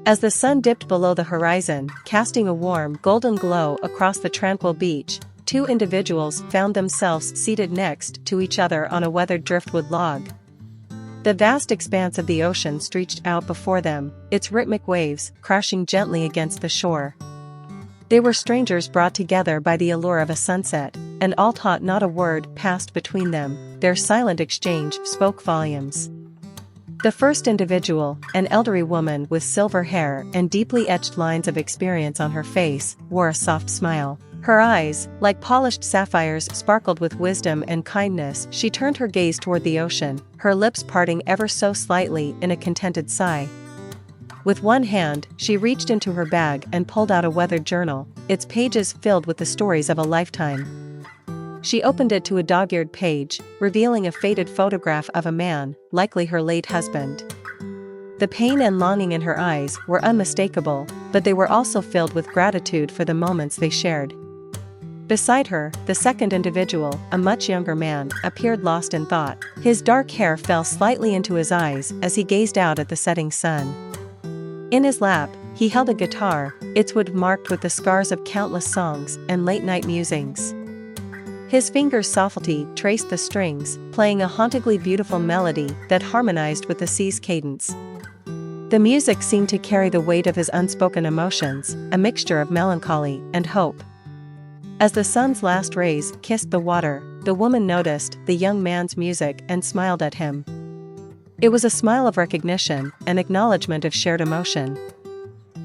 As the sun dipped below the horizon, casting a warm, golden glow across the tranquil beach, two individuals found themselves seated next to each other on a weathered driftwood log. The vast expanse of the ocean stretched out before them, its rhythmic waves crashing gently against the shore. They were strangers brought together by the allure of a sunset, and although not a word passed between them, their silent exchange spoke volumes. The first individual, an elderly woman with silver hair and deeply etched lines of experience on her face, wore a soft smile. Her eyes, like polished sapphires, sparkled with wisdom and kindness. She turned her gaze toward the ocean, her lips parting ever so slightly in a contented sigh. With one hand, she reached into her bag and pulled out a weathered journal, its pages filled with the stories of a lifetime. She opened it to a dog-eared page, revealing a faded photograph of a man, likely her late husband. The pain and longing in her eyes were unmistakable, but they were also filled with gratitude for the moments they shared. Beside her, the second individual, a much younger man, appeared lost in thought. His dark hair fell slightly into his eyes as he gazed out at the setting sun. In his lap, he held a guitar, its wood marked with the scars of countless songs and late-night musings. His fingers softly traced the strings, playing a hauntingly beautiful melody that harmonized with the sea's cadence. The music seemed to carry the weight of his unspoken emotions, a mixture of melancholy and hope. As the sun's last rays kissed the water, the woman noticed the young man's music and smiled at him. It was a smile of recognition, an acknowledgement of shared emotion.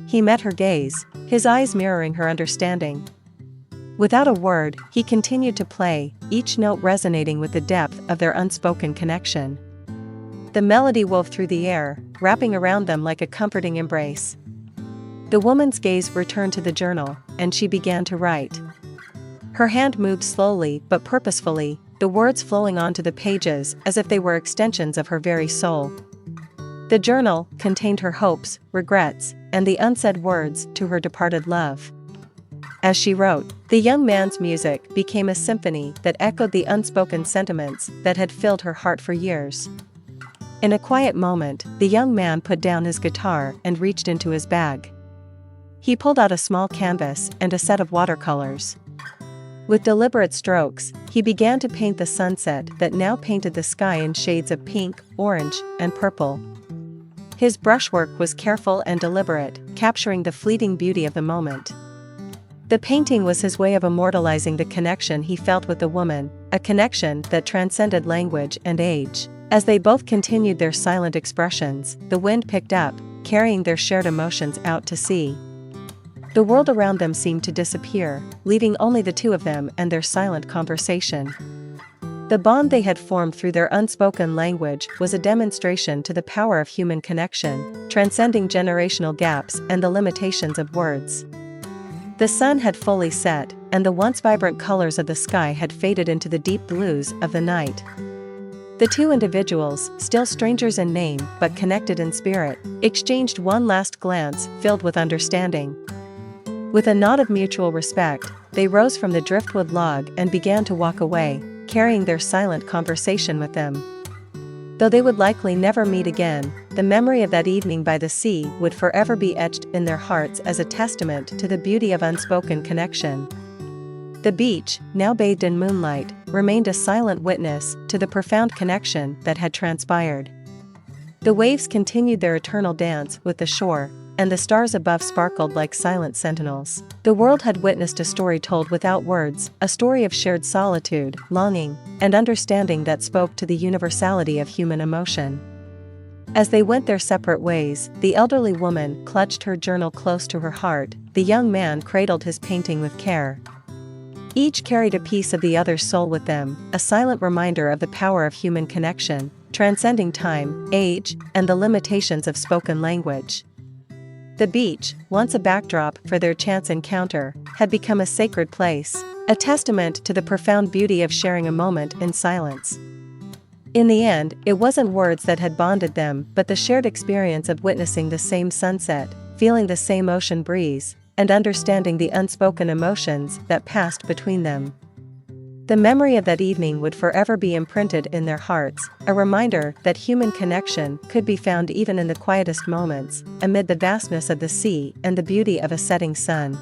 He met her gaze, his eyes mirroring her understanding. Without a word, he continued to play, each note resonating with the depth of their unspoken connection. The melody wove through the air, wrapping around them like a comforting embrace. The woman's gaze returned to the journal, and she began to write. Her hand moved slowly but purposefully, the words flowing onto the pages as if they were extensions of her very soul. The journal contained her hopes, regrets, and the unsaid words to her departed love. As she wrote, the young man's music became a symphony that echoed the unspoken sentiments that had filled her heart for years. In a quiet moment, the young man put down his guitar and reached into his bag. He pulled out a small canvas and a set of watercolors. With deliberate strokes, he began to paint the sunset that now painted the sky in shades of pink, orange, and purple. His brushwork was careful and deliberate, capturing the fleeting beauty of the moment. The painting was his way of immortalizing the connection he felt with the woman, a connection that transcended language and age. As they both continued their silent expressions, the wind picked up, carrying their shared emotions out to sea. The world around them seemed to disappear, leaving only the two of them and their silent conversation. The bond they had formed through their unspoken language was a demonstration to the power of human connection, transcending generational gaps and the limitations of words. The sun had fully set, and the once vibrant colors of the sky had faded into the deep blues of the night. The two individuals, still strangers in name but connected in spirit, exchanged one last glance filled with understanding. With a nod of mutual respect, they rose from the driftwood log and began to walk away, carrying their silent conversation with them. Though they would likely never meet again, the memory of that evening by the sea would forever be etched in their hearts as a testament to the beauty of unspoken connection. The beach, now bathed in moonlight, remained a silent witness to the profound connection that had transpired. The waves continued their eternal dance with the shore, and the stars above sparkled like silent sentinels. The world had witnessed a story told without words, a story of shared solitude, longing, and understanding that spoke to the universality of human emotion. As they went their separate ways, the elderly woman clutched her journal close to her heart, the young man cradled his painting with care. Each carried a piece of the other's soul with them, a silent reminder of the power of human connection, transcending time, age, and the limitations of spoken language. The beach, once a backdrop for their chance encounter, had become a sacred place, a testament to the profound beauty of sharing a moment in silence. In the end, it wasn't words that had bonded them, but the shared experience of witnessing the same sunset, feeling the same ocean breeze, and understanding the unspoken emotions that passed between them. The memory of that evening would forever be imprinted in their hearts, a reminder that human connection could be found even in the quietest moments, amid the vastness of the sea and the beauty of a setting sun.